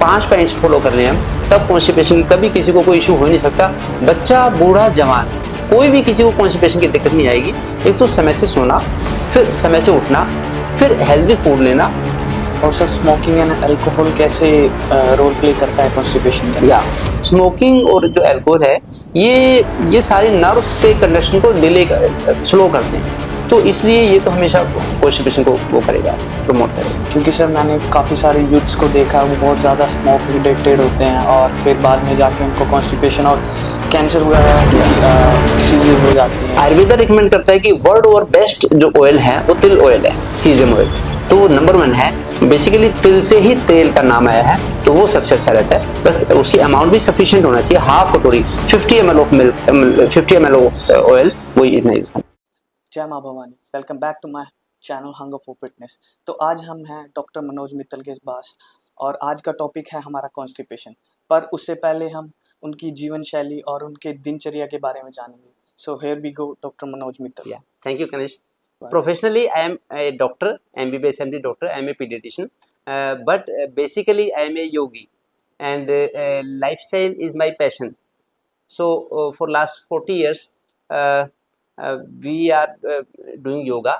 5 points follow कर रहे हैं हम, तब कॉन्स्टिपेशन की कभी किसी को कोई इशू हो नहीं सकता। बच्चा, बूढ़ा, जवान, कोई भी किसी को कॉन्स्टिपेशन की दिक्कत नहीं आएगी। एक तो समय से सोना, फिर समय से उठना, फिर हेल्दी फूड लेना। और सर स्मोकिंग एंड अल्कोहल कैसे रोल प्ले करता है कॉन्स्टिपेशन का? या स्मोकिंग और जो अल्कोहल है, ये सारे नर्व्स के कंडक्शन को डिले स्लो करते हैं, तो इसलिए ये तो हमेशा कॉन्स्टिपेशन को वो करेगा, प्रमोट करेगा। क्योंकि सर मैंने काफ़ी सारे यूथ्स को देखा है, वो बहुत ज़्यादा स्मोक एडिक्टेड होते हैं और फिर बाद में जाके उनको कॉन्स्टिपेशन और कैंसर वगैरह की डिसीजेज हो जाती हैं। आयुर्वेदा रिकमेंड करता है कि वर्ल्ड ओवर बेस्ट जो ऑयल है वो तिल ऑयल है, सीजम ऑयल, तो वो नंबर 1 है। बेसिकली तिल से ही तेल का नाम आया है, तो वो सबसे अच्छा रहता है। बस उसकी अमाउंट भी सफिशिएंट होना चाहिए, हाफ कटोरी 50 ml of milk, 50 ml of oil, वो इतना यूज करना। जय माँ Bhavani, welcome back to my channel hunger for fitness. तो आज हम हैं डॉक्टर मनोज मित्तल के पास और आज का टॉपिक है हमारा कॉन्स्टिपेशन। पर उससे पहले हम उनकी जीवन शैली और उनके दिनचर्या के बारे में जानेंगे। So here we go, doctor Manoj Mittal. Thank you Kanishk. Professionally, I am a doctor, MBBS MD doctor. I am a pediatrician, but basically I am a yogi, and lifestyle is my passion. So for last 40 years, we are doing yoga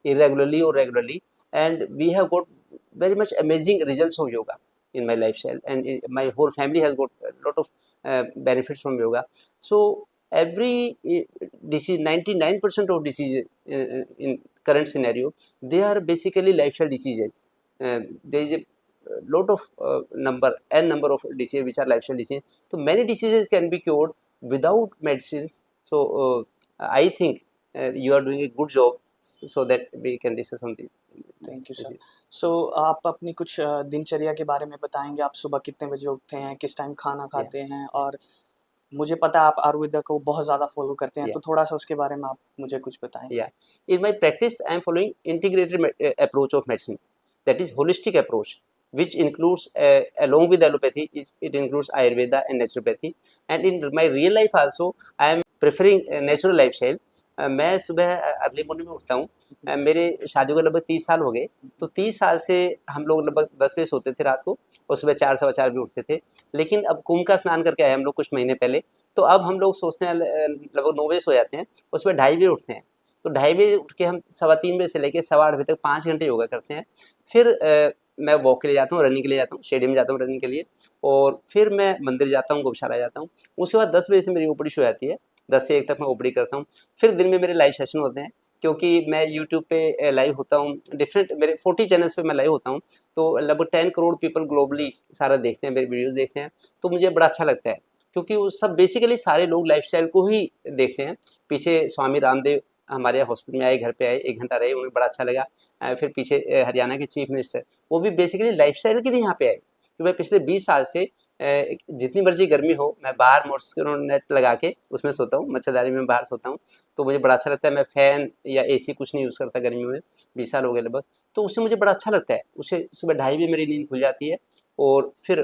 irregularly or regularly, and we have got very much amazing results of yoga in my lifestyle, and my whole family has got a lot of benefits from yoga. So every disease, 99% of diseases in current scenario, they are basically lifestyle diseases. There is a lot of number of diseases which are lifestyle diseases. So many diseases can be cured without medicines. So I think you are doing a good job, so that we can discuss something. Thank you sir. So आप अपनी कुछ दिनचर्या के बारे में बताएंगे? आप सुबह कितने बजे उठते हैं, किस टाइम खाना खाते हैं? और मुझे पता है आप आयुर्वेदा को बहुत ज़्यादा फॉलो करते हैं, तो थोड़ा सा उसके बारे में आप मुझे कुछ बताएं। In my practice, I am following integrated approach of medicine, that is holistic approach, which includes along with allopathy, it includes Ayurveda and naturopathy. And in my real life also, I am preferring natural lifestyle. मैं सुबह early morning में उठता हूँ। मेरे शादी को लगभग 30 साल हो गए, तो 30 साल से हम लोग लगभग 10 बजे सोते थे रात को, और सुबह 4 सवा 4 बजे उठते थे। लेकिन अब कुंभ का स्नान करके आए हम लोग कुछ महीने पहले, तो अब हम लोग सोचते हैं लगभग 9 बजे सो जाते हैं, और सुबह 2:30 बजे उठते हैं। तो 2:30 बजे उठ के हम 3:15 बजे से लेकर 8:15 बजे तक 5 घंटे योगा करते हैं। फिर मैं वॉक के लिए जाता हूँ, रनिंग के लिए जाता हूँ, स्टेडियम जाता हूँ रनिंग के लिए, और फिर मैं मंदिर जाता हूँ, गौशाला जाता हूँ। उसके बाद 10 बजे से मेरी ओपीडी शुरू हो जाती है, 10 से 1 तक मैं ओपीडी करता हूँ। फिर दिन में मेरे लाइव सेशन होते हैं, क्योंकि मैं यूट्यूब पे लाइव होता हूँ, डिफरेंट मेरे 40 चैनल्स पे मैं लाइव होता हूँ, तो लगभग 10 करोड़ पीपल ग्लोबली सारा देखते हैं, मेरे वीडियोज़ देखते हैं, तो मुझे बड़ा अच्छा लगता है, क्योंकि वो सब बेसिकली सारे लोग लाइफस्टाइल को ही देखते हैं। पीछे स्वामी रामदेव हमारे यहाँ हॉस्पिटल में आए, घर पे आए, 1 घंटा रहे, उन्हें बड़ा अच्छा लगा। फिर पीछे हरियाणा के चीफ मिनिस्टर, वो भी बेसिकली लाइफस्टाइल के लिए यहाँ पे आए, क्योंकि मैं पिछले 20 साल से जितनी मर्जी गर्मी हो, मैं बाहर मॉस्किटो नेट लगा के उसमें सोता हूँ, मच्छरदानी में बाहर सोता हूँ, तो मुझे बड़ा अच्छा लगता है। मैं फ़ैन या एसी कुछ नहीं यूज़ करता गर्मियों में, 20 साल हो गए लगभग, तो उससे मुझे बड़ा अच्छा लगता है। उससे सुबह 2:30 बजे मेरी नींद खुल जाती है, और फिर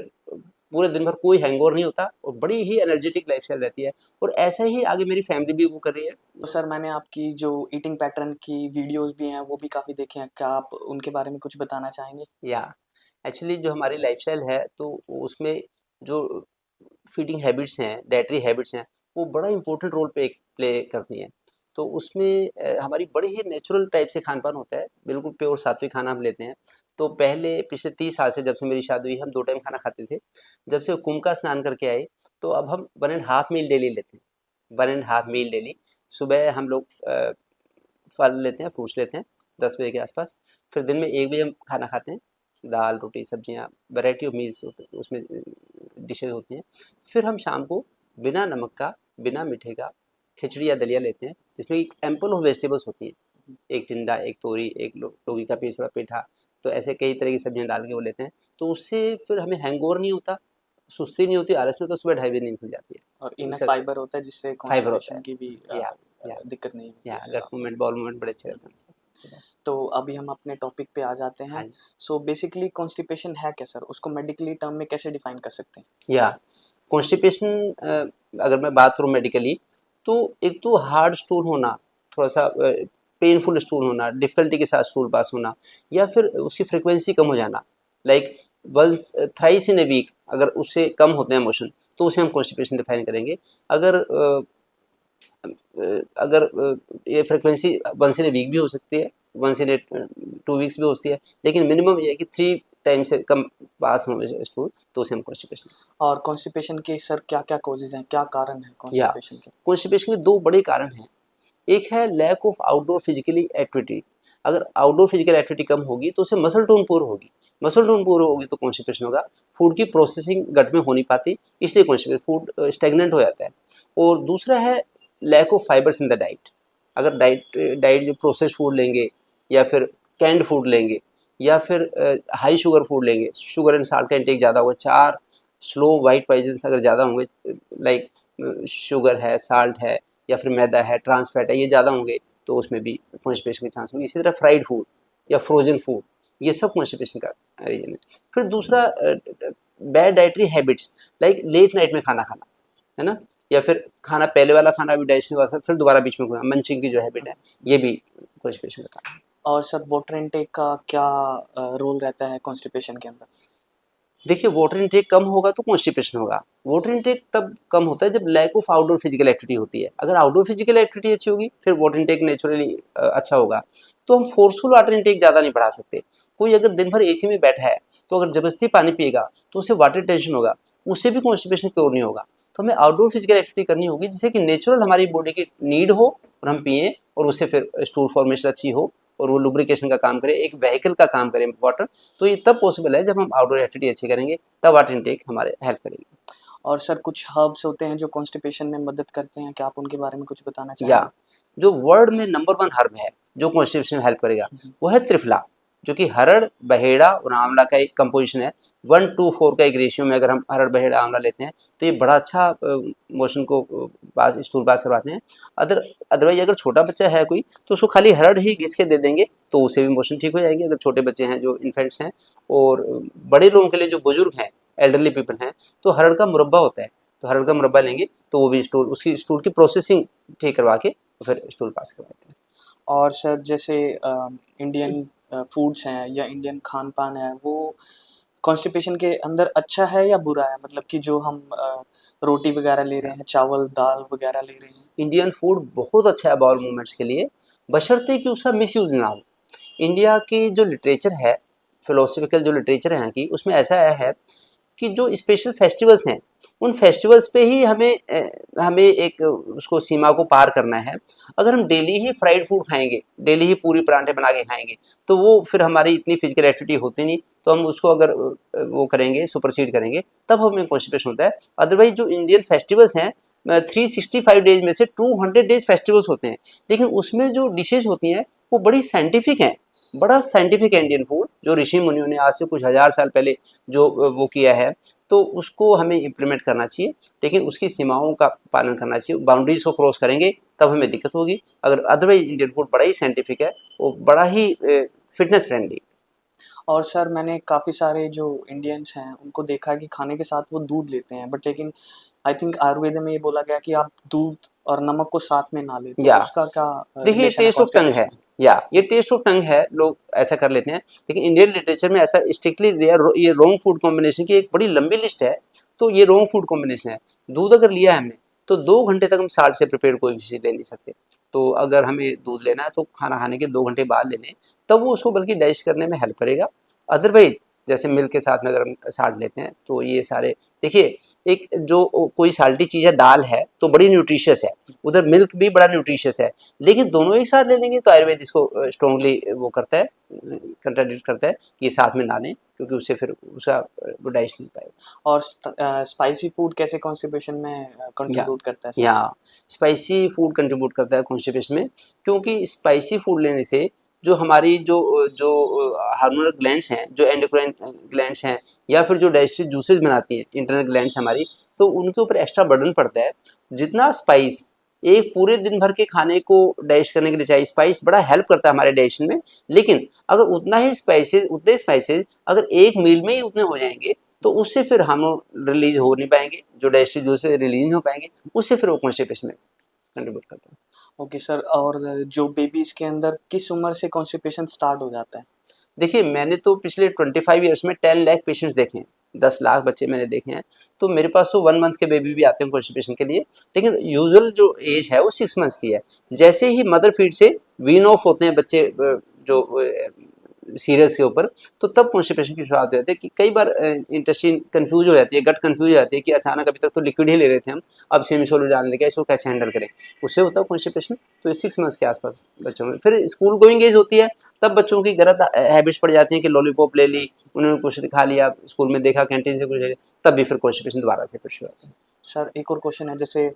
पूरे दिन भर कोई हैंगओवर नहीं होता, और बड़ी ही एनर्जेटिक लाइफस्टाइल रहती है, और ऐसा ही आगे मेरी फैमिली भी वो कर रही है। तो सर मैंने आपकी जो ईटिंग पैटर्न की वीडियोस भी हैं वो भी काफ़ी देखे हैं, क्या आप उनके बारे में कुछ बताना चाहेंगे? एक्चुअली जो हमारी लाइफस्टाइल है, तो उसमें जो फीडिंग हैबिट्स हैं, डाइटरी हैबिट्स हैं, वो बड़ा इंपॉर्टेंट रोल प्ले करती हैं। तो उसमें हमारी बड़ी ही नेचुरल टाइप से खान पान होता है, बिल्कुल प्योर सात्विक खाना हम लेते हैं। तो पहले पिछले 30 साल से, जब से मेरी शादी हुई, हम 2 टाइम खाना खाते थे। जब से कुंभ का स्नान करके आए, तो अब हम 1.5 मील डेली लेते हैं, 1.5 मील डेली। सुबह हम लोग फल लेते हैं, फ्रूट्स लेते हैं 10 बजे के आसपास। फिर दिन में 1 बजे हम खाना खाते हैं, दाल रोटी सब्जियां, वैरायटी ऑफ मील्स उसमें डिशेज होती हैं। फिर हम शाम को बिना नमक का, बिना मीठे का खिचड़ी या दलिया लेते हैं, जिसमें एम्पल ऑफ वेजिटेबल्स होती हैं, एक टिंडा, एक तोरी, एक लौकी का पीस, थोड़ा पेठा, तो ऐसे कई तरह की सब्जियां डाल के वो लेते हैं। तो उससे फिर हमें हैंगओवर नहीं होता, सुस्ती नहीं होती, आलस में, तो सुबह 2:30 बजे नींद खुल जाती है। और इनफ फाइबर होता है जिससे कॉन्स्टिपेशन की भी दिक्कत नहीं होती है। गट मूवमेंट, बॉल मूवमेंट बड़े अच्छे रहते हैं। तो अभी हम अपने टॉपिक पे आ जाते हैं। सो बेसिकली कॉन्स्टिपेशन है क्या सर? उसको मेडिकली टर्म में कैसे डिफाइन कर सकते हैं? कॉन्स्टिपेशन अगर मैं बात करूँ मेडिकली, तो एक तो हार्ड स्टूल होना, थोड़ा सा पेनफुल स्टूल होना, डिफ़िकल्टी के साथ स्टूल पास होना, या फिर उसकी फ्रीक्वेंसी कम हो जाना। Like once thrice in a week, अगर उससे कम होते हैं मोशन तो उसे हम कॉन्स्टिपेशन डिफाइन करेंगे। अगर ये frequency once in a week भी हो सकती है, वंस इन ए 2 वीक्स भी होती है, लेकिन मिनिमम ये है कि 3 टाइम से कम पास होने स्टूल तो उसे हम कॉन्स्टिपेशन। और कॉन्स्टिपेशन के सर क्या क्या कॉजेज हैं, क्या कारण है या कॉन्स्टिपेशन के? कॉन्स्टिपेशन के 2 बड़े कारण हैं। एक है lack of outdoor physically activity. अगर आउटडोर फिजिकल एक्टिविटी कम होगी तो उससे मसल टोन पूर होगी, मसल टोन पूर होगी तो कॉन्स्टिपेशन होगा। फूड की प्रोसेसिंग गट में हो नहीं पाती, इसलिए कॉन्स्टिपेशन, फूड स्टेगनेंट हो जाता है। और दूसरा है lack of fibres in the diet. अगर डाइट डाइट जो प्रोसेस फूड लेंगे या फिर कैंड फूड लेंगे या फिर हाई शुगर फूड लेंगे, शुगर एंड साल्ट का इंटेक ज़्यादा होगा, 4 स्लो वाइट पॉइजन्स अगर ज़्यादा होंगे, लाइक शुगर है, साल्ट है या फिर मैदा है, ट्रांस फैट है, ये ज़्यादा होंगे तो उसमें भी कॉन्स्टिपेशन के चांस होंगे। इसी तरह फ्राइड फूड या फ्रोजन फूड, ये सब कॉन्स्टिपेशन का रीजन है। फिर दूसरा bad dietary habits, like late night में खाना खाना, है ना, या फिर खाना पहले वाला खाना भी डाइजेशन के बाद फिर दोबारा बीच में खाना, मंचिंग की जो हैबिट है, ये भी कॉन्स्टिपेशन का कारण है। और सर वाटर इनटेक का क्या रोल रहता है कॉन्स्टिपेशन के अंदर? देखिए वाटर इनटेक कम होगा तो कॉन्स्टिपेशन होगा। वाटर इनटेक तब कम होता है जब lack of outdoor physical activity होती है। अगर आउटडोर फिजिकल एक्टिविटी अच्छी होगी फिर वाटर इनटेक नेचुरली अच्छा होगा। तो हम फोर्सफुल वाटर इनटेक ज़्यादा नहीं बढ़ा सकते। कोई अगर दिन भर एसी में बैठा है तो अगर जबरदस्ती पानी पिएगा तो उसे वाटर टेंशन होगा, उससे भी कॉन्स्टिपेशन क्योर नहीं होगा। तो हमें आउटडोर फिजिकल एक्टिविटी करनी होगी जिससे कि नेचुरल हमारी बॉडी की नीड हो और हम पिएँ और उससे फिर स्टूल फॉर्मेशन अच्छी हो और वो लुब्रिकेशन का काम करे, एक व्हीकल का काम करे वाटर। तो ये तब पॉसिबल है जब हम आउटडोर एक्टिविटी अच्छी करेंगे, तब वाटर इनटेक हमारे हेल्प करेगी। और सर कुछ हर्ब्स होते हैं जो कॉन्स्टिपेशन में मदद करते हैं, क्या आप उनके बारे में कुछ बताना या चाहेंगे? जो वर्ल्ड में नंबर 1 हर्ब है जो कॉन्स्टिपेशन में हेल्प करेगा वो है त्रिफला, जो कि हरड़, बहेड़ा और आंवला का एक कंपोजिशन है। 1:4 का एक रेशियो में अगर हम हरड़, बहेड़ा, आंवला लेते हैं तो ये बड़ा अच्छा मोशन को पास, स्टूल पास करवाते हैं। अदरवाइज अगर छोटा बच्चा है कोई तो उसको खाली हरड़ ही घिस के दे देंगे तो उसे भी मोशन ठीक हो जाएगी, अगर छोटे बच्चे हैं जो इन्फेंट्स हैं। और बड़े लोगों के लिए जो बुजुर्ग हैं, एल्डरली पीपल हैं, तो हरड़ का मुरब्बा होता है, तो हरड़ का मुरब्बा लेंगे तो वो भी स्टूल, उसकी स्टूल की प्रोसेसिंग ठीक करवा के तो फिर स्टूल पास करवाते हैं। और सर जैसे इंडियन फूड्स हैं या इंडियन खान-पान है, वो कॉन्स्टिपेशन के अंदर अच्छा है या बुरा है? मतलब कि जो हम रोटी वगैरह ले रहे हैं, चावल, दाल वगैरह ले रहे हैं। इंडियन फूड बहुत अच्छा है बाउल मूवमेंट्स के लिए, बशर्ते कि उसका मिसयूज ना हो। इंडिया की जो लिटरेचर है, फिलोसफिकल जो लिटरेचर है यहाँ की, उसमें ऐसा है कि जो स्पेशल फेस्टिवल्स हैं उन फेस्टिवल्स पे ही हमें एक उसको सीमा को पार करना है। अगर हम डेली ही फ्राइड फूड खाएंगे, डेली ही पूरी परांठे बना के खाएंगे तो वो फिर हमारी इतनी फिजिकल एक्टिविटी होती नहीं, तो हम उसको अगर वो करेंगे, सुपरसीड करेंगे, तब हमें कॉन्स्टिपेशन होता है। अदरवाइज जो इंडियन फेस्टिवल्स हैं 365 डेज में से 200 डेज फेस्टिवल्स होते हैं, लेकिन उसमें जो डिशेज होती हैं वो बड़ी साइंटिफिक हैं, बड़ा साइंटिफिक है इंडियन फूड, जो ऋषि मुनियों ने आज से कुछ हजार साल पहले जो वो किया है, तो उसको हमें इम्प्लीमेंट करना चाहिए, लेकिन उसकी सीमाओं का पालन करना चाहिए। बाउंड्रीज को क्रॉस करेंगे तब हमें दिक्कत होगी। अगर अदरवाइज इंडियन फूड बड़ा ही साइंटिफिक है, वो बड़ा ही फिटनेस फ्रेंडली। और सर मैंने काफ़ी सारे जो इंडियंस हैं, उनको देखा है कि खाने के साथ वो दूध लेते हैं, बट लेकिन आई थिंक आयुर्वेद में ये बोला गया कि आप दूध और नमक को साथ में ना लें, तो या उसका क्या देखिए रिलेशन है टेस्ट ऑफ टंग है, कॉन्स्टिपेशन से? या ये टेस्ट ऑफ टंग है, लोग ऐसा कर लेते हैं, लेकिन इंडियन लिटरेचर में ऐसा स्ट्रिक्टली ये रॉन्ग फूड कॉम्बिनेशन की एक बड़ी लंबी लिस्ट है। तो ये रॉन्ग फूड कॉम्बिनेशन है। दूध अगर लिया है हमने तो 2 घंटे तक हम साल्ट से प्रिपेयर कोई भी चीज़ ले नहीं सकते। तो अगर हमें दूध लेना है तो खाना खाने के 2 घंटे बाद लेने, तब वो उसको बल्कि डाइजेस्ट करने में हेल्प करेगा। अदरवाइज जैसे मिल्क के साथ में अगर हम साल्ट लेते हैं तो ये सारे, देखिए एक जो कोई साल्टी चीज़ है, दाल है तो बड़ी न्यूट्रिशियस है, उधर मिल्क भी बड़ा न्यूट्रिशियस है, लेकिन दोनों एक साथ ले लेंगे तो आयुर्वेद इसको स्ट्रॉन्गली वो करता है, कंट्राडिक्ट करता है कि ये साथ में ना लें, क्योंकि उससे फिर उसका वो डाइजेस्ट नहीं पाएगा। और स्पाइसी फूड कैसे कॉन्स्टिपेशन में या कंट्रीब्यूट करता है सर? या स्पाइसी फूड कंट्रीब्यूट करता है कॉन्स्टिपेशन में, क्योंकि स्पाइसी फूड लेने से जो हमारी जो जो हार्मोनल ग्लैंड्स हैं, जो एंडोक्राइन ग्लैंड्स हैं, या फिर जो डाइजेस्टिव जूसेस बनाती हैं इंटरनल ग्लैंड्स हमारी, तो उनके ऊपर एक्स्ट्रा बर्डन पड़ता है। जितना स्पाइस एक पूरे दिन भर के खाने को डाइजेस्ट करने के लिए चाहिए, स्पाइस बड़ा हेल्प करता है हमारे डाइजेशन में, लेकिन अगर उतना ही स्पाइसेस, उतने स्पाइसेस अगर एक मील में ही उतने हो जाएंगे तो उससे फिर हम रिलीज हो नहीं पाएंगे, जो डाइजेस्टिव जूसेस रिलीज नहीं हो पाएंगे, उससे फिर वो कॉन्स्टिपेशन में कंट्रीब्यूट करता है। ओके सर, और जो बेबीज़ के अंदर किस उम्र से कॉन्स्टिपेशन स्टार्ट हो जाता है? देखिए मैंने तो पिछले 25 ईयर्स में 10 लाख पेशेंट्स देखे हैं, 10 लाख बच्चे मैंने देखे हैं। तो मेरे पास तो 1 मंथ के बेबी भी आते हैं कॉन्स्टिपेशन के लिए, लेकिन यूजुअल जो एज है वो 6 मंथ्स की है। जैसे ही मदर फीड से वीन ऑफ होते हैं बच्चे जो सीरियल्स के ऊपर, तो तब कॉन्स्टिपेशन की शुरुआत हो जाती है। कि कई बार इंटेस्टाइन कंफ्यूज हो जाती है, गट कंफ्यूज हो जाती है कि अचानक अभी तक तो लिक्विड ही ले रहे थे हम, अब सेमी सोलिड आने लगे, इसको कैसे हैंडल करें, उससे होता है कॉन्स्टिपेशन। तो 6 मंथ्स के आसपास बच्चों में। फिर स्कूल गोइंग एज होती है, तब बच्चों की गलत हैबिट्स पड़ जाती हैं कि लॉलीपॉप ले ली, उन्होंने कुछ खा लिया, स्कूल में देखा कैंटीन से कुछ ले लिया, तब भी फिर कॉन्स्टिपेशन दोबारा से फिर शुरू होता है। सर एक और क्वेश्चन है, जैसे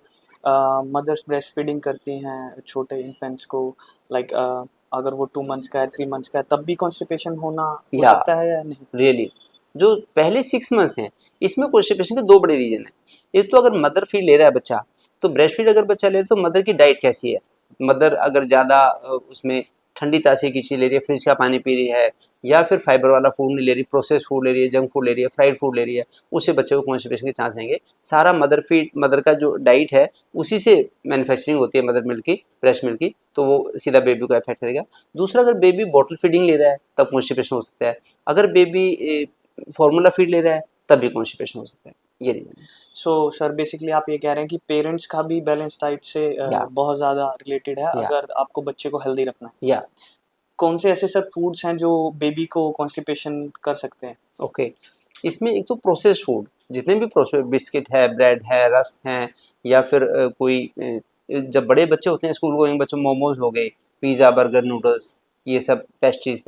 मदर्स ब्रेस्ट फीडिंग करती हैं छोटे इन्फेंट्स को, लाइक अगर वो 2 मंथ्स का है 3 मंथ्स का है तब भी कॉन्स्टिपेशन हो या सकता है या नहीं? रियली जो पहले 6 मंथ्स हैं, इसमें कॉन्स्टिपेशन के 2 बड़े रीजन है। एक तो अगर मदर फीड ले रहा है बच्चा, तो ब्रेस्ट फीड अगर बच्चा ले रहा है तो मदर की डाइट कैसी है, मदर अगर ज़्यादा उसमें ठंडी तासी की चीज़ ले रही है, फ्रिज का पानी पी रही है, या फिर फाइबर वाला फूड नहीं ले रही, प्रोसेस फूड ले रही है, जंक फूड ले रही है, फ्राइड फूड ले रही है, उससे बच्चे को कॉन्स्टिपेशन के चांस रहेंगे। सारा मदर का जो डाइट है उसी से मैन्युफैक्चरिंग होती है मदर मिल्क की, ब्रेस्ट मिल्क की, तो वो सीधा बेबी को इफेक्ट करेगा। दूसरा, अगर बेबी बॉटल फीडिंग ले रहा है तब कॉन्स्टिपेशन हो सकता है, अगर बेबी फॉर्मूला फीड ले रहा है तब भी कॉन्स्टिपेशन हो सकता है। ये रीजन है। सो सर बेसिकली आप ये कह रहे हैं कि पेरेंट्स का भी बैलेंस डाइट से या बहुत ज़्यादा रिलेटेड है या अगर आपको बच्चे को हेल्दी रखना है। या कौन से ऐसे सर फूड्स हैं जो बेबी को कॉन्स्टिपेशन कर सकते हैं? ओके, इसमें एक तो प्रोसेस्ड फूड, जितने भी प्रोसेस बिस्किट है, ब्रेड है, रस्क हैं, या फिर जब बड़े बच्चे होते हैं स्कूल गोइंग बच्चों, मोमोज हो गए, पिज़्ज़ा, बर्गर, नूडल्स, ये सब पेस्ट्रीज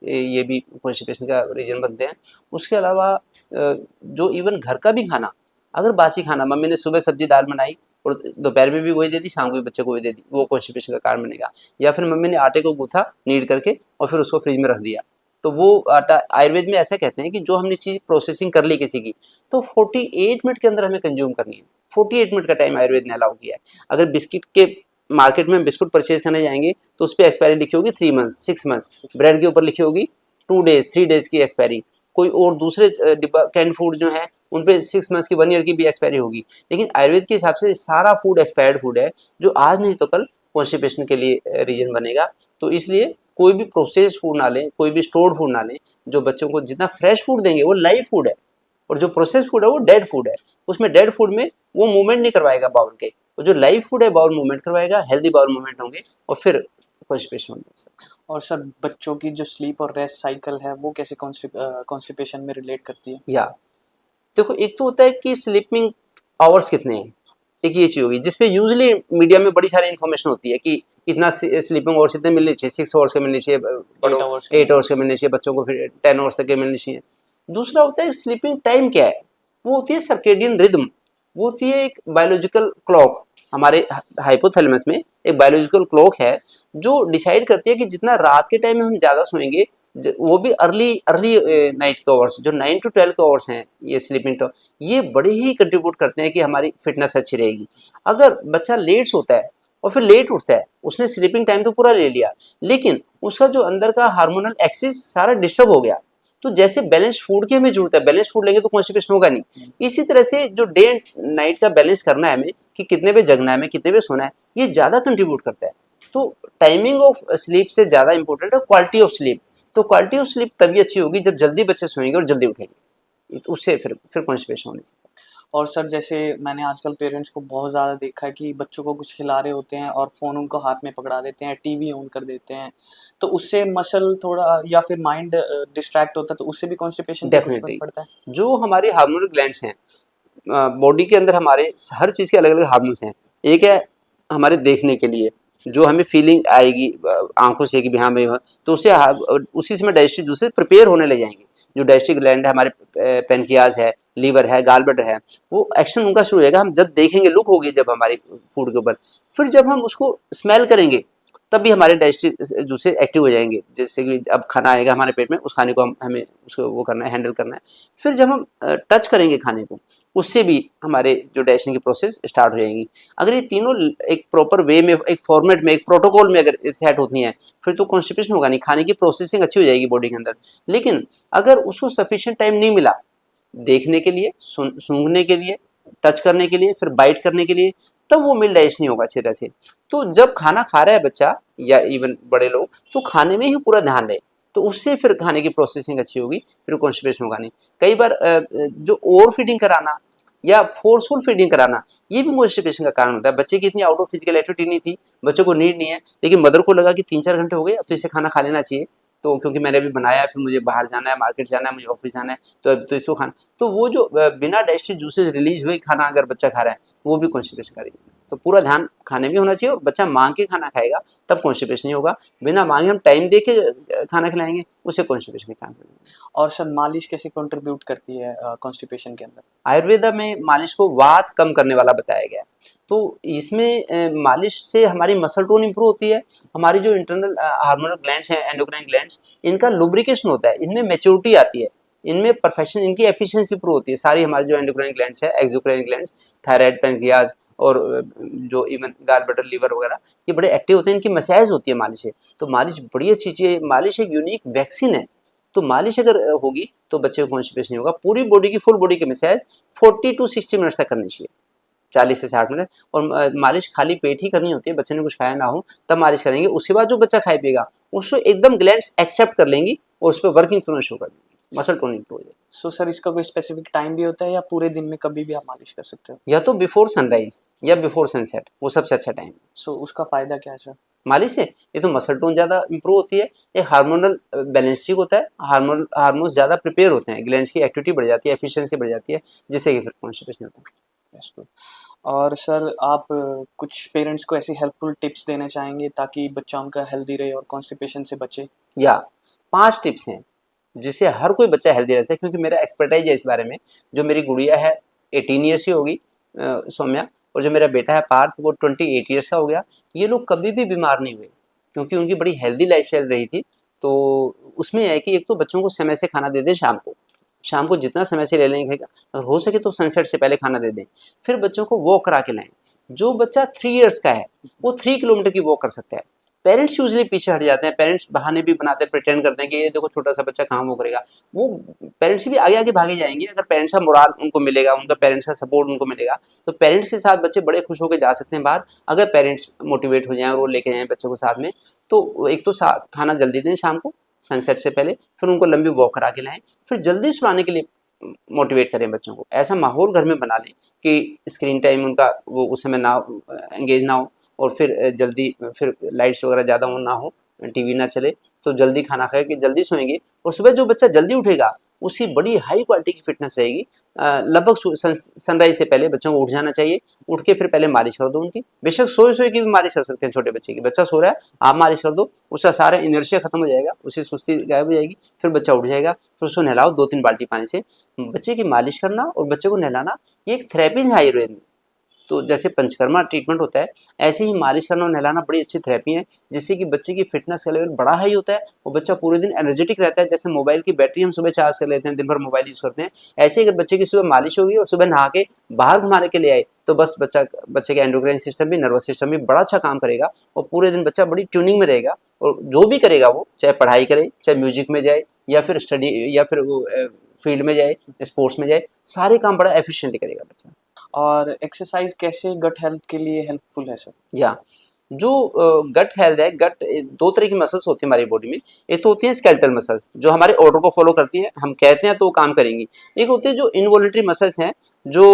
ये भी कॉन्स्टिपेशन का रीज़न बनते हैं। उसके अलावा जो इवन घर का भी खाना, अगर बासी खाना मम्मी ने सुबह सब्जी दाल बनाई और दोपहर में भी वही दे दी, शाम को भी बच्चे को वही दे दी, वो कॉन्स्टिपेशन का कारण बनेगा। या फिर मम्मी ने आटे को गूँथा नीड करके और फिर उसको फ्रिज में रख दिया, तो वो आटा, आयुर्वेद में ऐसा कहते हैं कि जो हमने चीज़ प्रोसेसिंग कर ली किसी की, तो 48 मिनट के अंदर हमें कंज्यूम करनी है। 48 मिनट का टाइम आयुर्वेद ने अलाउ किया है। अगर बिस्किट के मार्केट में बिस्कुट परचेज करने जाएंगे तो उस पर एक्सपायरी लिखी होगी 3 मंथ्स, 6 मंथ्स, ब्रेड के ऊपर लिखी होगी 2 डेज, 3 डेज की एक्सपायरी। कोई और दूसरे डिब्बा कैन फूड जो है उन पे 6 मंथ्स की, 1 ईयर की भी एक्सपायरी होगी। लेकिन आयुर्वेद के हिसाब से सारा फूड एक्सपायर्ड फूड है, जो आज नहीं तो कल कॉन्स्टिपेशन के लिए रीजन बनेगा। तो इसलिए कोई भी प्रोसेस्ड फूड ना लें, कोई भी स्टोर्ड फूड ना लें। जो बच्चों को जितना फ्रेश फूड देंगे वो लाइव फूड है, और जो प्रोसेस्ड फूड है वो डेड फूड है। उसमें डेड फूड में वो मूवमेंट नहीं करवाएगा बाउल के, और जो लाइव फूड है बाउल मूवमेंट करवाएगा, हेल्दी बाउल मूवमेंट होंगे और फिर कॉन्स्टिपेशन होंगे। और सर बच्चों की जो स्लीप और रेस्ट साइकिल है वो कैसे कॉन्स्टिपेशन में रिलेट करती है? या देखो, एक तो होता है कि स्लीपिंग आवर्स कितने हैं, एक ये चीज होगी जिसपे यूजली मीडिया में बड़ी सारी इन्फॉर्मेशन होती है कि इतना स्लीपिंग आवर्स इतने मिलने चाहिए, 6 आवर्स के मिलने चाहिए, 8 आवर्स 8 आवर्स के मिलने चाहिए बच्चों को, फिर 10 आवर्स तक के मिलने चाहिए। दूसरा होता है स्लीपिंग टाइम क्या है, वो होती है सर्केडियन रिदम, वो होती है एक बायोलॉजिकल क्लॉक। हमारे हाइपोथैलेमस में एक बायोलॉजिकल क्लॉक है जो डिसाइड करती है कि जितना रात के टाइम में हम ज़्यादा सोएंगे, वो भी अर्ली अर्ली नाइट के आवर्स, जो 9 to 12 के आवर्स हैं, ये स्लीपिंग टाइम, ये बड़े ही कंट्रीब्यूट करते हैं कि हमारी फिटनेस अच्छी रहेगी। अगर बच्चा लेट सोता है और फिर लेट उठता है, उसने स्लीपिंग टाइम तो पूरा ले लिया, लेकिन उसका जो अंदर का हार्मोनल एक्सिस सारा डिस्टर्ब हो गया। तो जैसे बैलेंस फूड की हमें जरूरत है, बैलेंस फूड लेंगे तो कॉन्स्टिपेशन होगा नहीं। इसी तरह से जो डे एंड नाइट का बैलेंस करना है हमें, कि कितने पे जगना है, हमें कितने पे सोना है, ये ज़्यादा कंट्रीब्यूट करता है। तो टाइमिंग ऑफ स्लीप से ज़्यादा इंपॉर्टेंट है क्वालिटी ऑफ स्लीप। तो क्वालिटी ऑफ स्लीप तभी अच्छी होगी जब जल्दी बच्चे सोएंगे और जल्दी उठेंगे, उससे फिर कॉन्स्टिपेशन होने से। और सर जैसे मैंने आजकल पेरेंट्स को बहुत ज़्यादा देखा है कि बच्चों को कुछ खिला रहे होते हैं और फ़ोन उनको हाथ में पकड़ा देते हैं, टीवी ऑन कर देते हैं, तो उससे मसल थोड़ा या फिर माइंड डिस्ट्रैक्ट होता है, तो उससे भी कॉन्स्टिपेशन पे कुछ फर्क डेफिनेटली, पड़ता है? जो हमारे हार्मोनल ग्लैंड्स हैं बॉडी के अंदर, हमारे हर चीज़ के अलग अलग हार्मोन्स हैं। एक है हमारे देखने के लिए, जो हमें फीलिंग आएगी आंखों से कि भी हाँ भाई, तो उससे उसी समय डाइजेस्टिव जूसेस प्रिपेयर होने लग जाएंगे। जो डाइजेस्टिव ग्लैंड है, हमारे पेनक्रियाज है, लीवर है, गाल ब्लैडर है, वो एक्शन उनका शुरू हो जाएगा। हम जब देखेंगे, लुक होगी जब हमारी फूड के ऊपर, फिर जब हम उसको स्मेल करेंगे तब भी हमारे डाइजेस्टिव जूसेस एक्टिव हो जाएंगे। जैसे कि अब खाना आएगा हमारे पेट में, उस खाने को हमें उसको वो करना है, हैंडल करना है। फिर जब हम टच करेंगे खाने को, उससे भी हमारे जो डाइजेशन की प्रोसेस स्टार्ट हो जाएंगी। अगर ये तीनों एक प्रॉपर वे में, एक फॉर्मेट में, एक प्रोटोकॉल में अगर सेट होती हैं, फिर तो कॉन्स्टिपेशन होगा नहीं, खाने की प्रोसेसिंग अच्छी हो जाएगी बॉडी के अंदर। लेकिन अगर उसको सफिशिएंट टाइम नहीं मिला देखने के लिए, सूंघने के लिए, टच करने के लिए, फिर बाइट करने के लिए, तब वो मील डाइजेस्ट नहीं होगा अच्छी तरह से। तो जब खाना खा रहा है बच्चा या इवन बड़े लोग, तो खाने में ही पूरा ध्यान रहे तो उससे फिर खाने की प्रोसेसिंग अच्छी होगी, फिर कॉन्स्टिपेशन होगा नहीं। कई बार जो ओवर फीडिंग कराना या फोर्सफुल फीडिंग कराना, ये भी कॉन्स्टिपेशन का कारण होता है। बच्चे की इतनी आउट ऑफ फिजिकल एक्टिविटी नहीं थी, बच्चों को नीड नहीं है, लेकिन मदर को लगा कि 3-4 घंटे हो गए, अब तो इसे खाना खा लेना चाहिए, तो क्योंकि मैंने अभी बनाया है, फिर मुझे बाहर जाना है, मार्केट जाना है, मुझे ऑफिस जाना है, तो अब तो इसको खाना, तो वो जो बिना डाइजेस्टिव जूसेस रिलीज हुए खाना अगर बच्चा खा रहा है, वो भी कॉन्स्टिपेशन करेगा। तो पूरा ध्यान खाने में होना चाहिए, और बच्चा मांग के खाना खाएगा तब कॉन्स्टिपेशन नहीं होगा। बिना मांगे हम टाइम दे के खाना खिलाएंगे, उससे कॉन्स्टिपेशन के चांस बढ़ेंगे। और सर मालिश कैसे कंट्रीब्यूट करती है कॉन्स्टिपेशन के अंदर? आयुर्वेदा में मालिश को वात कम करने वाला बताया गया है। तो इसमें मालिश से हमारी मसल टोन इंप्रूव होती है, हमारी जो इंटरनल हार्मोनल ग्लैंड्स हैं, एंडोक्राइन ग्लैंड्स, इनका लुब्रिकेशन होता है, इनमें मैच्योरिटी आती है, इनमें परफेक्शन, इनकी एफिशिएंसी इंप्रूव होती है। सारी हमारी जो एंडोक्राइन ग्लैंड्स है, एक्सोक्राइन ग्लैंड्स, थायराइड, पैंक्रियाज, और जो इवन गाल ब्लैडर, लीवर वगैरह, ये बड़े एक्टिव होते हैं, इनकी मसाज होती है मालिश से। तो मालिश बड़ी अच्छी चीज़ है, मालिश एक यूनिक वैक्सीन है। तो मालिश अगर होगी तो बच्चे को कॉन्स्टिपेशन नहीं होगा। पूरी बॉडी की, फुल बॉडी की मसाज 40 टू 60 मिनट्स तक करनी चाहिए, 40 से 60 मिनट। और मालिश खाली पेट ही करनी होती है, बच्चे ने कुछ खाया ना हो तब मालिश करेंगे। उसके बाद जो बच्चा खाए पिएगा उसको एकदम ग्लैंड्स एक्सेप्ट कर लेंगी और उस पर वर्किंग करना शुरू कर देंगे, मसल टोनिंग हो जाएगी। सो सर इसका कोई स्पेसिफिक टाइम भी होता है या पूरे दिन में कभी भी आप मालिश कर सकते हो? या तो बिफोर सनराइज या बिफोर सनसेट, वो सबसे अच्छा टाइम है सो उसका फायदा क्या है सर? मालिश से। ये तो मसल टोन ज़्यादा इंप्रूव होती है, ये हार्मोनल बैलेंस ठीक होता है, हार्मोन्स ज़्यादा प्रिपेयर होते हैं, ग्लैंड्स की एक्टिविटी बढ़ जाती है, एफिशिएंसी बढ़ जाती है, जिससे कि फिर कॉन्स्टिपेशन होता है। Yes, good. और सर आप कुछ पेरेंट्स को ऐसी हेल्पफुल टिप्स देना चाहेंगे ताकि बच्चा उनका हेल्दी रहे और कॉन्स्टिपेशन से बचे? या 5 टिप्स हैं जिससे हर कोई बच्चा हेल्दी रहता है, क्योंकि मेरा एक्सपर्टाइज है इस बारे में। जो मेरी गुड़िया है 18 ईयर्स की होगी, सौम्या, और जो मेरा बेटा है पार्थ, वो 28 ईयर्स का हो गया। ये लोग कभी भी बीमार नहीं हुए, क्योंकि उनकी बड़ी हेल्दी लाइफस्टाइल रही थी। तो उसमें यह है कि एक तो बच्चों को समय से खाना दे दें, शाम को जितना समय से ले लेंगे खाएगा, अगर हो सके तो सनसेट से पहले खाना दे दें। फिर बच्चों को वॉक करा के लाएं। जो बच्चा 3 ईयर्स का है वो 3 किलोमीटर की वॉक कर सकता है। पेरेंट्स यूजली पीछे हट जाते हैं, पेरेंट्स बहाने भी बनाते हैं, प्रिटेंड करते हैं कि ये देखो छोटा सा बच्चा कहाँ वो करेगा। वो पेरेंट्स भी आगे आगे भागे जाएंगे अगर पेरेंट्स का मोराल उनको मिलेगा, उनका पेरेंट्स का सपोर्ट उनको मिलेगा। तो पेरेंट्स के साथ बच्चे बड़े खुश होकर जा सकते हैं बाहर, अगर पेरेंट्स मोटिवेट हो जाएं और वो लेके जाएं बच्चों को साथ में। तो एक तो खाना जल्दी दें शाम को सनसेट से पहले, फिर उनको लंबी वॉक करा के लाएं, फिर जल्दी सुलाने के लिए मोटिवेट करें बच्चों को। ऐसा माहौल घर में बना लें कि स्क्रीन टाइम उनका वो उस समय ना एंगेज ना हो, और फिर जल्दी, फिर लाइट्स वगैरह ज़्यादा ऑन ना हो, टीवी ना चले, तो जल्दी खाना खाए कि जल्दी सोएंगे। और सुबह जो बच्चा जल्दी उठेगा उसकी बड़ी हाई क्वालिटी की फिटनेस रहेगी। लगभग सनराइज से पहले बच्चों को उठ जाना चाहिए, उठ के फिर पहले मालिश कर दो उनकी। बेशक सोए सोए की भी मालिश कर सकते हैं छोटे बच्चे की, बच्चा सो रहा है आप मालिश कर दो, उसका सारा इनर्शिया खत्म हो जाएगा, उसकी सुस्ती गायब हो जाएगी, फिर बच्चा उठ जाएगा। फिर उसको नहलाओ 2-3 बाल्टी पानी से। बच्चे की मालिश करना और बच्चे को नहलाना ये एक थेरेपी है आयुर्वेद में। तो जैसे पंचकर्मा ट्रीटमेंट होता है, ऐसे ही मालिश करना और नहलाना बड़ी अच्छी थेरेपी है, जिससे कि बच्चे की फिटनेस का लेवल बड़ा हाई होता है और बच्चा पूरे दिन एनर्जेटिक रहता है। जैसे मोबाइल की बैटरी हम सुबह चार्ज कर लेते हैं, दिन भर मोबाइल यूज़ करते हैं, ऐसे ही अगर बच्चे की सुबह मालिश होगी और सुबह नहा के बाहर घुमाने के लिए आए, तो बस बच्चे का एंडोक्राइन सिस्टम भी, नर्वस सिस्टम भी बड़ा अच्छा काम करेगा, और पूरे दिन बच्चा बड़ी ट्यूनिंग में रहेगा। और जो भी करेगा वो, चाहे पढ़ाई करे, चाहे म्यूजिक में जाए, या फिर स्टडी, या फिर वो फील्ड में जाए, स्पोर्ट्स में जाए, सारे काम बड़ा एफिशिएंटली करेगा बच्चा। और एक्सरसाइज कैसे गट हेल्थ के लिए हेल्पफुल है सर? या जो गट हेल्थ है, गट 2 तरह की मसल्स होती है हमारी बॉडी में। एक तो होती है स्केलेटल मसल्स, जो हमारे ऑर्डर को फॉलो करती है, हम कहते हैं तो वो काम करेंगी। एक होती है जो इनवॉलंटरी मसल्स हैं, जो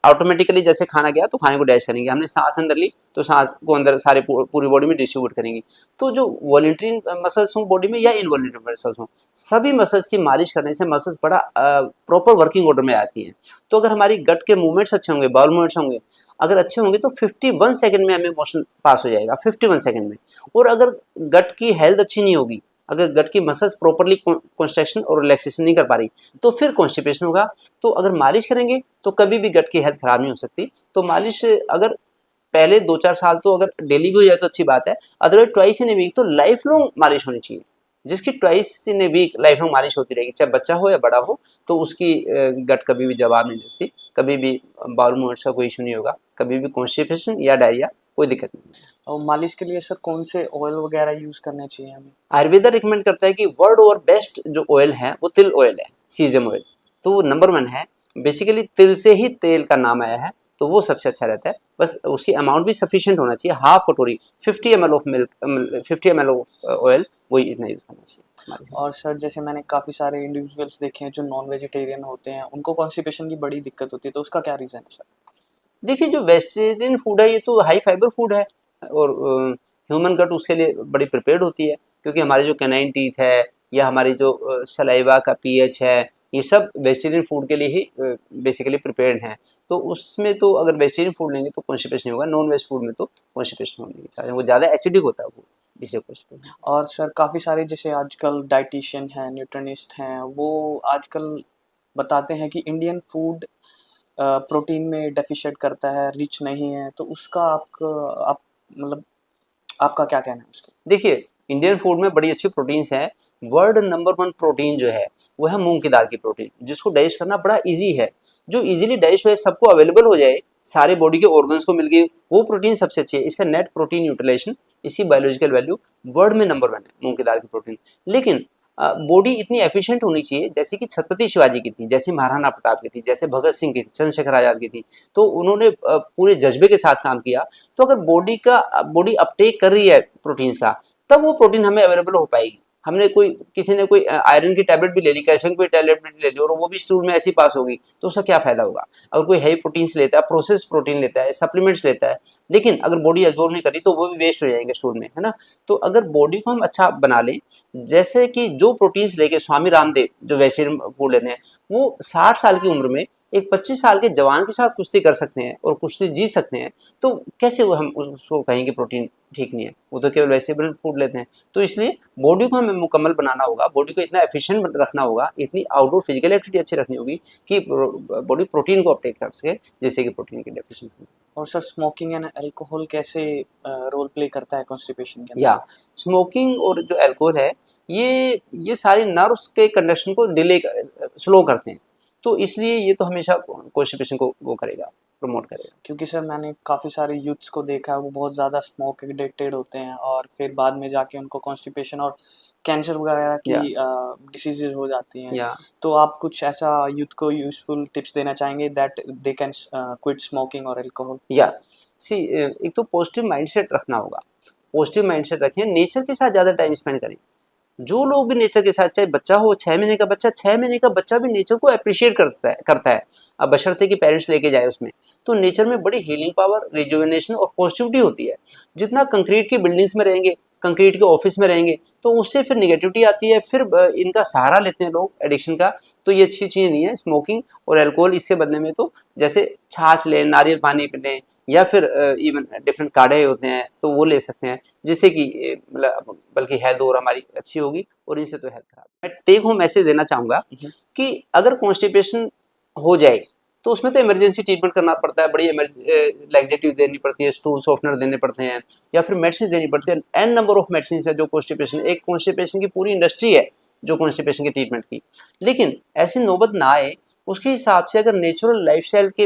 ऑटोमेटिकली जैसे खाना गया तो खाने को डैश करेंगे, हमने सांस अंदर ली तो सांस को अंदर सारे पूरी बॉडी में डिस्ट्रीब्यूट करेंगी। तो जो वॉलंटरी मसल्स हों बॉडी में या इनवॉलंटरी मसल्स हों, सभी मसल्स की मालिश करने से मसल्स बड़ा प्रॉपर वर्किंग ऑर्डर में आती हैं। तो अगर हमारी गट के मूवमेंट्स अच्छे होंगे, बाउल मूवमेंट्स होंगे, अगर अच्छे होंगे तो 51 सेकंड में हमें मोशन पास हो जाएगा, 51 सेकंड में। और अगर गट की हेल्थ अच्छी नहीं होगी, अगर गट की मसल्स प्रॉपरली कंस्ट्रक्शन और रिलैक्सेशन नहीं कर पा रही, तो फिर कॉन्स्टिपेशन होगा। तो अगर मालिश करेंगे तो कभी भी गट की हेल्थ खराब नहीं हो सकती। तो मालिश अगर पहले 2-4 साल तो अगर डेली भी हो जाए तो अच्छी बात है, otherwise twice in a week तो लाइफ लॉन्ग मालिश होनी चाहिए। जिसकी twice in a week life long मालिश होती रहेगी, चाहे बच्चा हो या बड़ा हो, तो उसकी गट कभी भी जवाब नहीं देती, कभी भी बाउल मूवमेंट्स का कोई इशू नहीं होगा, कभी भी कॉन्स्टिपेशन या डायरिया कोई दिक्कत नहीं। और मालिश के लिए सर कौन से ऑयल वगैरह यूज करने चाहिए हमें? आयुर्वेदा रिकमेंड करता है कि वर्ल्ड ओवर बेस्ट जो ऑयल है वो तिल ऑयल है, सीजम ऑयल, तो वो नंबर 1 है। बेसिकली तिल से ही तेल का नाम आया है, तो वो सबसे अच्छा रहता है। बस उसकी अमाउंट भी सफिशिएंट होना चाहिए, हाफ कटोरी 50 ml of milk, 50 ml of oil, वही इतना यूज करना चाहिए। हमारे। और सर जैसे मैंने काफ़ी सारे इंडिविजुअल्स देखे हैं जो नॉन वेजिटेरियन होते हैं, उनको कॉन्स्टिपेशन की बड़ी दिक्कत होती है, तो उसका क्या रीज़न है सर? देखिए जो वेजिटेरियन फूड है ये तो हाई फाइबर फूड है, और ह्यूमन गट उसके लिए बड़ी प्रिपेयर्ड होती है, क्योंकि हमारे जो कैनाइन टीथ है या हमारी जो सलाइवा का पीएच है, ये सब वेजिटेरियन फूड के लिए ही बेसिकली प्रिपेयर्ड हैं। तो उसमें तो अगर वेजिटेरियन फूड लेंगे तो कॉन्स्टिपेशन नहीं होगा, नॉन वेज फूड में तो कॉन्स्टिपेशन होने के चांस, वो ज़्यादा एसिडिक होता है वो, इसलिए कॉन्स्टिपेशन। और सर काफ़ी सारे जैसे आजकल डाइटिशियन हैं, न्यूट्रिनिस्ट हैं, वो आजकल बताते हैं कि इंडियन फूड प्रोटीन में डेफिशिएट करता है, रिच नहीं है, तो उसका आप मतलब आपका क्या कहना है उसके? देखिए इंडियन फूड में बड़ी अच्छी प्रोटीन्स हैं। वर्ल्ड नंबर वन प्रोटीन जो है वो है मूंग की दाल की प्रोटीन, जिसको डाइजेस्ट करना बड़ा इजी है, जो इजीली डाइजेस्ट हो, सबको अवेलेबल हो जाए, सारे बॉडी के ऑर्गन्स को मिल गई, वो प्रोटीन सबसे अच्छी है। इसका नेट प्रोटीन यूटिलाइजेशन, इसी बायोलॉजिकल वैल्यू वर्ल्ड में नंबर वन है मूंग की दाल की प्रोटीन। लेकिन बॉडी इतनी एफिशिएंट होनी चाहिए जैसे कि छत्रपति शिवाजी की थी, जैसे महाराणा प्रताप की थी, जैसे भगत सिंह की थी, चंद्रशेखर आजाद की थी। तो उन्होंने पूरे जज्बे के साथ काम किया। तो अगर बॉडी अपटेक कर रही है प्रोटीन्स का, तब वो प्रोटीन हमें अवेलेबल हो पाएगी। हमने कोई किसी ने कोई आयरन की टैबलेट भी ले ली, कैल्शियम की टैबलेट भी ले ली, और वो भी स्टूल में ऐसी पास होगी, तो उसका क्या फायदा होगा? अगर कोई हेवी प्रोटीन्स लेता है, प्रोसेस प्रोटीन लेता है, सप्लीमेंट्स लेता है, लेकिन अगर बॉडी एब्जॉर्ब नहीं करी तो वो भी वेस्ट हो जाएंगे स्टूल में, है ना? तो अगर बॉडी को हम अच्छा बना लें, जैसे कि जो प्रोटीन्स लेके स्वामी रामदेव जो वेजिटेरियन फूड लेते हैं, वो 60 साल की उम्र में एक 25 साल के जवान के साथ कुश्ती कर सकते हैं और कुश्ती जीत सकते हैं, तो कैसे वो हम उसको कहेंगे प्रोटीन ठीक नहीं है? वो तो केवल वेजिटेबल फूड लेते हैं। तो इसलिए बॉडी को हमें मुकम्मल बनाना होगा, बॉडी को इतना एफिशिएंट रखना होगा, इतनी आउटडोर फिजिकल एक्टिविटी अच्छी रखनी होगी कि बॉडी प्रोटीन को अपटेक कर सके, जिससे कि प्रोटीन की डेफिशिएंसी। और सर स्मोकिंग एंड अल्कोहल कैसे रोल प्ले करता है कॉन्स्टिपेशन के या अंदर? स्मोकिंग और जो अल्कोहल है, ये सारी नर्व्स के कंडक्शन को डिले स्लो करते हैं, तो इसलिए ये तो हमेशा कॉन्स्टिपेशन को वो करेगा, प्रमोट करेगा। क्योंकि सर मैंने काफ़ी सारे यूथ्स को देखा है, वो बहुत ज़्यादा स्मोक एडिक्टेड होते हैं और फिर बाद में जाके उनको कॉन्स्टिपेशन और कैंसर वगैरह की या डिसीजेज हो जाती हैं। या तो आप कुछ ऐसा यूथ को यूज़फुल टिप्स देना चाहेंगे that they can quit smoking और अल्कोहल? या सी एक तो पॉजिटिव माइंडसेट रखना होगा, पॉजिटिव माइंडसेट रखें, नेचर के साथ ज़्यादा टाइम स्पेंड करें। जो लोग भी नेचर के साथ, चाहे बच्चा हो 6 महीने का बच्चा, 6 महीने का बच्चा भी नेचर को अप्रिशिएट करता है। अब बशर्ते कि पेरेंट्स लेके जाए उसमें, तो नेचर में बड़ी हीलिंग पावर, रिजुविनेशन और पॉजिटिविटी होती है। जितना कंक्रीट की बिल्डिंग्स में रहेंगे, कंक्रीट के ऑफिस में रहेंगे, तो उससे फिर निगेटिविटी आती है, फिर इनका सहारा लेते हैं लोग एडिक्शन का। तो ये अच्छी चीज़ नहीं है स्मोकिंग और अल्कोहल। इससे बदलने में तो जैसे छाछ लें, नारियल पानी पिलें, या फिर इवन डिफरेंट काढ़े होते हैं तो वो ले सकते हैं, जिससे कि मतलब बल्कि हेल्थ और हमारी अच्छी होगी, और इनसे तो हेल्थ खराब। मैं टेक होम मैसेज देना चाहूँगा कि अगर कॉन्स्टिपेशन हो जाए तो उसमें तो इमरजेंसी ट्रीटमेंट करना पड़ता है, बड़ी लैक्सेटिव देनी पड़ती है, स्टूल सॉफ्टनर देने पड़ते हैं, या फिर मेडिसिन देनी पड़ती है। एन नंबर ऑफ मेडिसिन है जो कॉन्स्टिपेशन, एक कॉन्स्टिपेशन की पूरी इंडस्ट्री है जो कॉन्स्टिपेशन के ट्रीटमेंट की। लेकिन ऐसी नौबत ना आए, उसके हिसाब से अगर नेचुरल लाइफस्टाइल के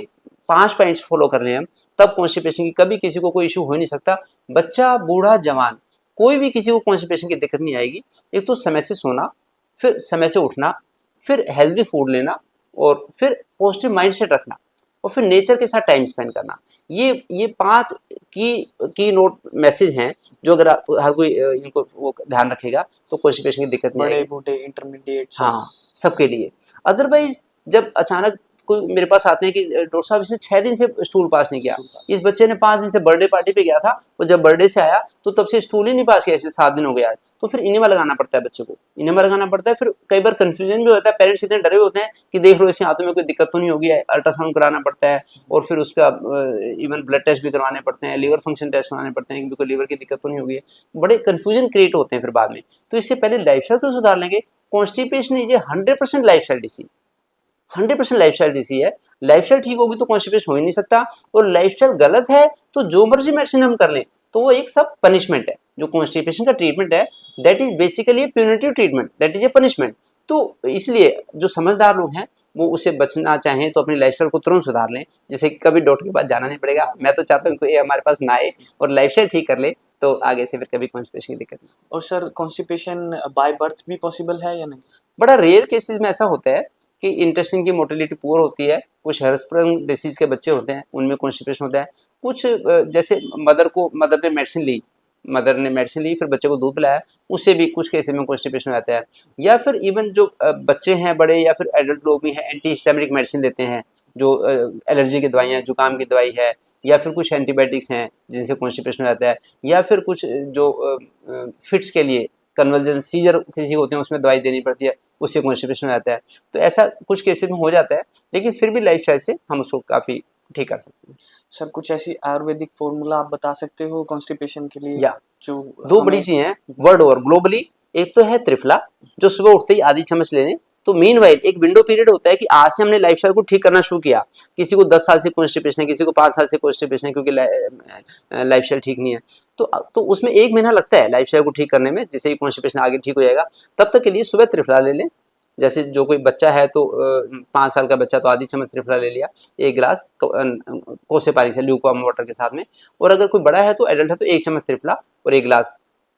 5 पॉइंट्स फॉलो कर रहे हैं हम, तब कॉन्स्टिपेशन की कभी किसी को कोई इशू हो नहीं सकता। बच्चा, बूढ़ा, जवान, कोई भी किसी को कॉन्स्टिपेशन की दिक्कत नहीं आएगी। एक तो समय से सोना, फिर समय से उठना, फिर हेल्दी फूड लेना, और फिर पॉजिटिव माइंडसेट रखना, और फिर नेचर के साथ टाइम स्पेंड करना। ये 5 की नोट मैसेज हैं, जो अगर हर कोई इनको वो ध्यान रखेगा तो कॉन्स्टिपेशन की दिक्कत नहीं बड़े आएगी। बूढ़े इंटरमीडिएट सब? हाँ, सबके लिए। अदरवाइज जब अचानक कोई मेरे पास आते हैं कि डॉक्टर साहब इसने 6 दिन से स्टूल पास नहीं किया, इस बच्चे ने 5 दिन से बर्थडे पार्टी पे गया था, और जब बर्थडे से आया तो तब से स्टूल ही नहीं पास किया, ऐसे 7 दिन हो गया आज। तो फिर इनेमा लगाना पड़ता है बच्चे को, इनेमा लगाना पड़ता है। फिर कई बार कंफ्यूजन भी होता है, पेरेंट्स इतने डरे होते हैं कि देख लो इसके हाथों में कोई दिक्कत तो नहीं होगी, अल्ट्रासाउंड कराना पड़ता है, और फिर उसका इवन ब्लड टेस्ट भी करवाने पड़ते हैं, लीवर फंक्शन टेस्ट कराने पड़ते हैं कि कोई लीवर की दिक्कत तो नहीं होगी। बड़े कंफ्यूजन क्रिएट होते हैं फिर बाद में। तो इससे पहले लाइफस्टाइल तो सुधार लेंगे। कॉन्स्टिपेशन ये 100% लाइफस्टाइल डिसीज, 100% लाइफस्टाइल डिसीज है। लाइफस्टाइल ठीक होगी तो कॉन्स्टिपेशन हो ही नहीं सकता, और लाइफस्टाइल गलत है तो जो मर्जी मेडिसिन हम कर लें तो वो एक सब पनिशमेंट है। जो कॉन्स्टिपेशन का ट्रीटमेंट है, that is basically A punitive treatment, that is a punishment. तो इसलिए जो समझदार लोग हैं वो उससे बचना चाहें तो अपनी लाइफस्टाइल को तुरंत सुधार लें, जैसे कि कभी डॉक्टर के पास जाना नहीं पड़ेगा। मैं तो चाहता हूँ कि ये हमारे पास ना आए और लाइफस्टाइल ठीक कर ले, तो आगे से फिर कभी कॉन्स्टिपेशन की दिक्कत नहीं। और सर कॉन्स्टिपेशन बाय बर्थ भी पॉसिबल है या नहीं? बड़ा रेयर केसेस में ऐसा होता है कि इंटेस्टाइन की मोटिलिटी पुअर होती है, कुछ हर्स्प्रंग डिसीज के बच्चे होते हैं उनमें कॉन्स्टिपेशन होता है। कुछ जैसे मदर ने मेडिसिन ली, मदर ने मेडिसिन ली फिर बच्चे को दूध पिलाया, उससे भी कुछ केसेस में कॉन्स्टिपेशन आता है। या फिर इवन जो बच्चे हैं बड़े या फिर एडल्ट लोग भी हैं एंटी हिस्टामिनिक मेडिसिन लेते हैं, जो एलर्जी की दवाइयाँ, जुकाम की दवाई है, या फिर कुछ एंटीबायोटिक्स हैं जिनसे कॉन्स्टिपेशन हो जाता है, या फिर कुछ जो फिट्स के लिए कन्वर्जन सीजर किसी होते हैं उसमें दवाई देनी पड़ती है, उससे कॉन्स्टिपेशन हो जाता है। तो ऐसा कुछ केसेस में हो जाता है, लेकिन फिर भी लाइफ स्टाइल से हम उसको काफ़ी ठीक कर सकते हैं। सर कुछ ऐसी आयुर्वेदिक फॉर्मूला आप बता सकते हो कॉन्स्टिपेशन के लिए या जो दो बड़ी हमें चीजें हैं वर्ल्ड ओवर ग्लोबली। एक तो है त्रिफला, जो सुबह उठते ही आधी चम्मच ले लें। तो मीनवाइल एक विंडो पीरियड होता है कि आज से हमने लाइफस्टाइल को ठीक करना शुरू किया। किसी को 10 साल से कॉन्स्टिपेशन है, किसी को 5 साल से कॉन्स्टिपेशन है, क्योंकि लाइफस्टाइल ठीक नहीं है। तो उसमें 1 महीना लगता है लाइफस्टाइल को ठीक करने में, जिससे कॉन्स्टिपेशन आगे ठीक हो जाएगा। तब तक के लिए सुबह त्रिफला ले लें। जैसे जो कोई बच्चा है तो 5 साल का बच्चा तो आधी चम्मच त्रिफला ले लिया, 1 गिलास कोसे पानी से ल्यूकवार्म वाटर के साथ में। और अगर कोई बड़ा है तो एडल्ट है तो 1 चम्मच त्रिफला और 1 गिलास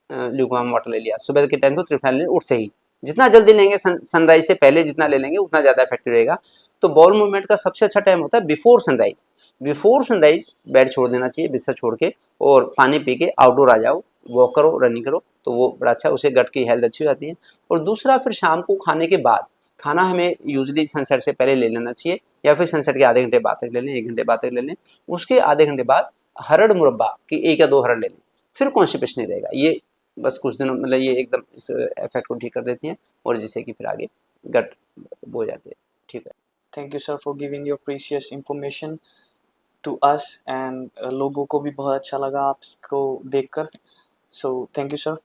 ल्यूकवार्म वाटर ले लिया। सुबह के टाइम तो त्रिफला ले उठते ही, जितना जल्दी लेंगे सनराइज से पहले जितना ले लेंगे उतना ज़्यादा इफेक्टिव रहेगा। तो बॉल मूवमेंट का सबसे अच्छा टाइम होता है before sunrise. Before sunrise bed छोड़ देना चाहिए, बिस्तर छोड़ के, और पानी पी के आउटडोर आ जाओ, वॉक करो, रनिंग करो, तो वो बड़ा अच्छा, उससे गट की हेल्थ अच्छी हो जाती है। और दूसरा फिर शाम को खाने के बाद, खाना हमें यूजली सनसेट से पहले ले लेना चाहिए, या फिर सनसेट के आधे घंटे बाद तक ले लें, 1 घंटे बाद तक ले लें। उसके आधे घंटे बाद हरड़ मुरब्बा की 1 या 2 हरड़ ले लें, फिर कॉन्स्टिपेशन नहीं रहेगा। ये बस कुछ दिनों मतलब ये एकदम इस इफेक्ट को ठीक कर देती हैं, और जिससे कि फिर आगे गट हो जाते हैं। ठीक है। Thank you sir for giving your precious information to us and लोगों को भी बहुत अच्छा लगा आपको देखकर। सो थैंक यू सर।